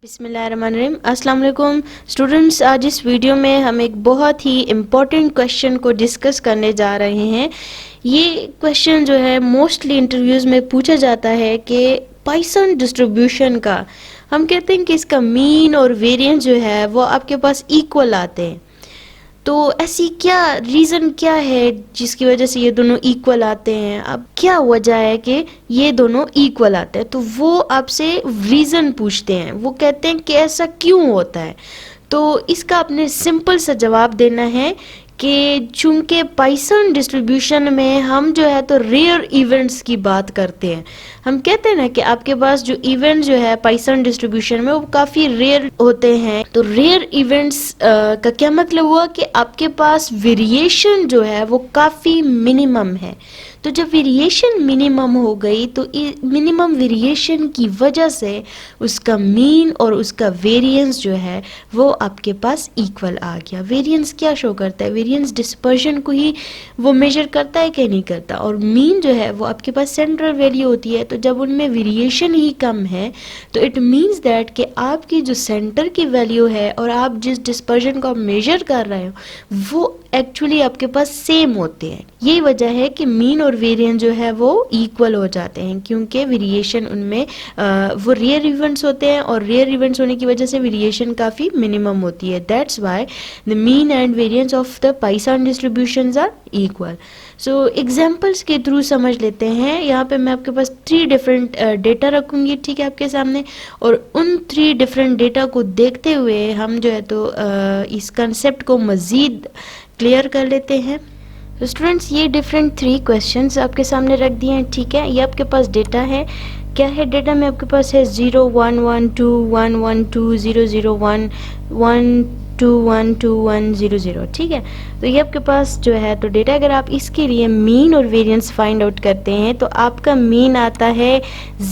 बिस्मिल्लाहिर्रहमानिर्रहीम। अस्सलाम वालेकुम स्टूडेंट्स, आज इस वीडियो में हम एक बहुत ही इम्पोर्टेंट क्वेश्चन को डिस्कस करने जा रहे हैं। ये क्वेश्चन जो है मोस्टली इंटरव्यूज़ में पूछा जाता है कि पाइथन डिस्ट्रीब्यूशन का हम कहते हैं कि इसका मीन और वेरिएंस जो है वो आपके पास इक्वल आते हैं। तो ऐसी क्या रीज़न क्या है जिसकी वजह से ये दोनों इक्वल आते हैं? अब क्या वजह है कि ये दोनों इक्वल आते हैं? तो वो आपसे रीज़न पूछते हैं, वो कहते हैं कि ऐसा क्यों होता है। तो इसका आपने सिंपल सा जवाब देना है कि चूंकि पाइथन डिस्ट्रीब्यूशन में हम जो है तो रेयर इवेंट्स की बात करते हैं। हम कहते हैं ना कि आपके पास जो इवेंट जो है पाइथन डिस्ट्रीब्यूशन में वो काफ़ी रेयर होते हैं। तो रेयर इवेंट्स का क्या मतलब हुआ कि आपके पास वेरिएशन जो है वो काफ़ी मिनिमम है। तो जब वेरिएशन मिनिमम हो गई तो मिनिमम वेरिएशन की वजह से उसका मीन और उसका वेरिएंस जो है वो आपके पास इक्वल आ गया। वेरिएंस क्या शो करता है? वेरिएंस डिस्पर्शन को ही वो मेजर करता है कि नहीं करता। और मीन जो है वो आपके पास सेंट्रल वैल्यू होती है। तो जब उनमें वेरिएशन ही कम है तो इट मीन्स दैट कि आपकी जो सेंटर की वैल्यू है और आप जिस डिस्पर्शन को आप मेजर कर रहे हो वो एक्चुअली आपके पास सेम होते हैं। यही वजह है कि मीन और वेरिएंस जो है वो इक्वल हो जाते हैं, क्योंकि वेरिएशन उनमें वो रेयर इवेंट्स होते हैं और रेयर इवेंट्स होने की वजह से वेरिएशन काफ़ी मिनिमम होती है। That's why the mean and variance of the Python distributions are equal. So examples के थ्रू समझ लेते हैं। यहाँ पे मैं आपके पास 3 डिफरेंट डेटा रखूँगी, ठीक है, आपके सामने, और उन 3 डिफरेंट डेटा को देखते हुए हम जो है तो इस कंसेप्ट को मज़ीद क्लियर कर लेते हैं। तो स्टूडेंट्स, ये डिफरेंट 3 क्वेश्चंस आपके सामने रख दिए हैं, ठीक है। ये आपके पास डेटा है। क्या है डेटा में? आपके पास है 0 1 1 2 1 1 2 0 0 1 1 2 1 2 1 0 0, ठीक है। तो ये आपके पास जो है तो डेटा, अगर आप इसके लिए मीन और वेरिएंस फाइंड आउट करते हैं तो आपका मीन आता है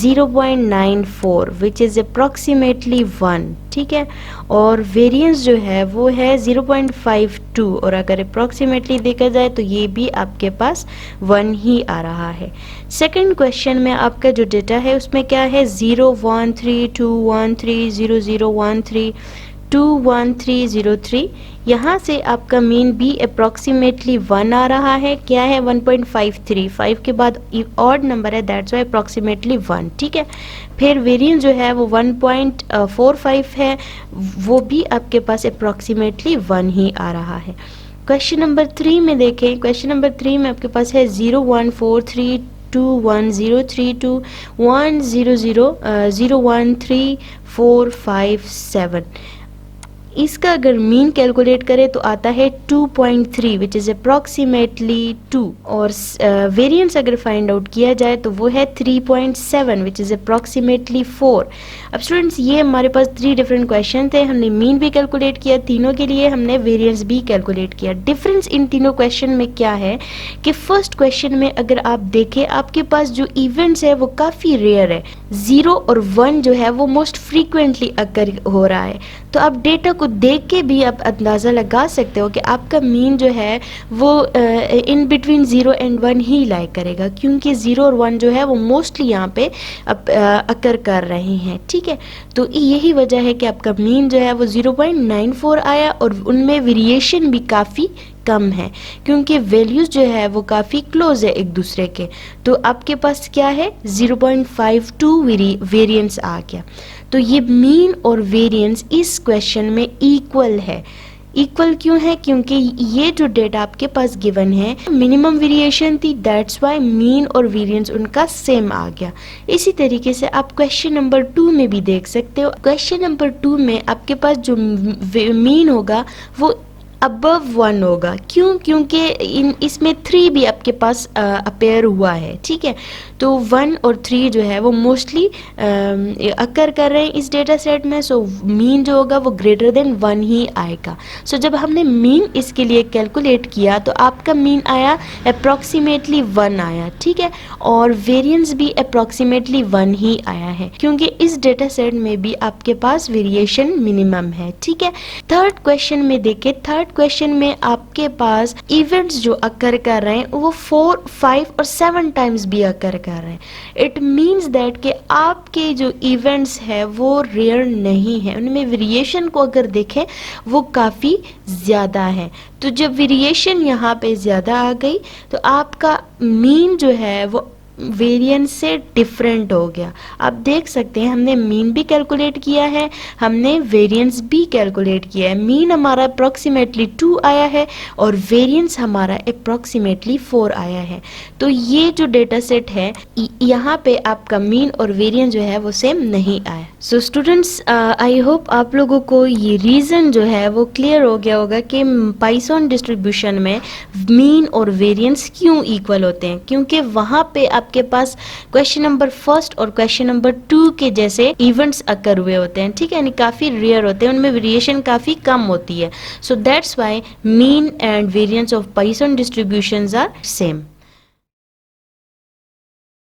0.94 विच इज़ अप्रॉक्सीमेटली 1, ठीक है। और वेरिएंस जो है वो है 0.52, और अगर अप्रॉक्सीमेटली देखा जाए तो ये भी आपके पास 1 ही आ रहा है। सेकंड क्वेश्चन में आपका जो डेटा है उसमें क्या है? 0 1 3 2 1 3 0 0 1 3 2 1 3 0 3। यहाँ से आपका मीन भी अप्रॉक्सीमेटली 1 आ रहा है। क्या है? 1.53, 5 के बाद ऑड नंबर है, दैट्स वाई अप्रॉक्सीमेटली 1, ठीक है। फिर वेरिएंस जो है वो 1.45 है, वो भी आपके पास अप्रॉक्सीमेटली 1 ही आ रहा है। क्वेश्चन नंबर 3 में देखें। क्वेश्चन नंबर 3 में आपके पास है 0 1 4 3 2 1 0 3 2 1 0 0 0 1 3 4 5 7। इसका अगर मीन कैलकुलेट करें तो आता है 2.3 विच इज़ अप्रॉक्सीमेटली 2, और वेरिएंस अगर फाइंड आउट किया जाए तो वो है 3.7 विच इज़ अप्रॉक्सीमेटली 4। अब स्टूडेंट्स, ये हमारे पास 3 डिफरेंट क्वेश्चन थे। हमने मीन भी कैलकुलेट किया तीनों के लिए, हमने वेरिएंस भी कैलकुलेट किया। डिफरेंस इन तीनों क्वेश्चन में क्या है कि फर्स्ट क्वेश्चन में अगर आप देखें आपके पास जो इवेंट्स है वो काफ़ी रेयर है। 0 और 1 जो है वो मोस्ट फ्रीक्वेंटली अकर हो रहा है। तो आप डेटा को देख के भी आप अंदाज़ा लगा सकते हो कि आपका मीन जो है वो इन बिटवीन 0 एंड 1 ही लाई करेगा, क्योंकि 0 और 1 जो है वो मोस्टली यहाँ पे अकर कर रहे हैं, ठीक है। तो यही वजह है कि आपका मीन जो है वो 0.94 आया, और उनमें वेरिएशन भी काफ़ी कम है क्योंकि वैल्यूज़ जो है वो काफ़ी क्लोज है एक दूसरे के। तो आपके पास क्या है? 0.52 वेरिएंस आ गया। तो ये मीन और वेरिएंस इस क्वेश्चन में इक्वल है। इक्वल क्यों है? क्योंकि ये जो डेटा आपके पास गिवन है मिनिमम वेरिएशन थी, दैट्स वाई मीन और वेरिएंस उनका सेम आ गया। इसी तरीके से आप क्वेश्चन नंबर 2 में भी देख सकते हो। क्वेश्चन नंबर 2 में आपके पास जो मीन होगा वो अबव 1 होगा। क्यों? क्योंकि इसमें 3 भी आपके पास अपेयर हुआ है, ठीक है। तो 1 और 3 जो है वो मोस्टली अकर कर रहे हैं इस डेटा सेट में। सो मीन जो होगा वो ग्रेटर देन 1 ही आएगा। सो जब हमने मीन इसके लिए कैलकुलेट किया तो आपका मीन आया अप्रॉक्सीमेटली 1 आया, ठीक है। और वेरिएंस भी अप्रॉक्सीमेटली 1 ही आया है, क्योंकि इस डेटा सेट में भी आपके पास वेरिएशन मिनिमम है, ठीक है। थर्ड क्वेश्चन में देखें। थर्ड दैट क्वेश्चन में आपके पास इवेंट्स जो अकर कर रहे हैं वो 4, 5 और 7 टाइम्स भी अकर कर रहे हैं, इट मीन्स दैट कि आपके जो इवेंट्स है वो रेयर नहीं है, उनमें वेरिएशन को अगर देखें वो काफ़ी ज़्यादा है। तो जब वेरिएशन यहाँ पे ज़्यादा आ गई तो आपका मीन जो है वो वेरिएंस से डिफरेंट हो गया। आप देख सकते हैं हमने मीन भी कैलकुलेट किया है, हमने वेरिएंस भी कैलकुलेट किया है। मीन हमारा अप्रॉक्सीमेटली 2 आया है और वेरिएंस हमारा अप्रॉक्सीमेटली 4 आया है। तो ये जो डेटा सेट है यहाँ पे आपका मीन और वेरिएंस जो है वो सेम नहीं आया। सो स्टूडेंट्स, आई होप आप लोगों को ये रीज़न जो है वो क्लियर हो गया होगा कि पाइथन डिस्ट्रीब्यूशन में मीन और वेरिएंस क्यों इक्वल होते हैं, क्योंकि वहाँ पे आपके पास क्वेश्चन नंबर 1 और क्वेश्चन नंबर 2 के जैसे इवेंट्स अकर हुए होते हैं, ठीक है, यानी काफ़ी रेयर होते हैं, उनमें वेरिएशन काफ़ी कम होती है। So that's why mean and variance of Python distributions are same.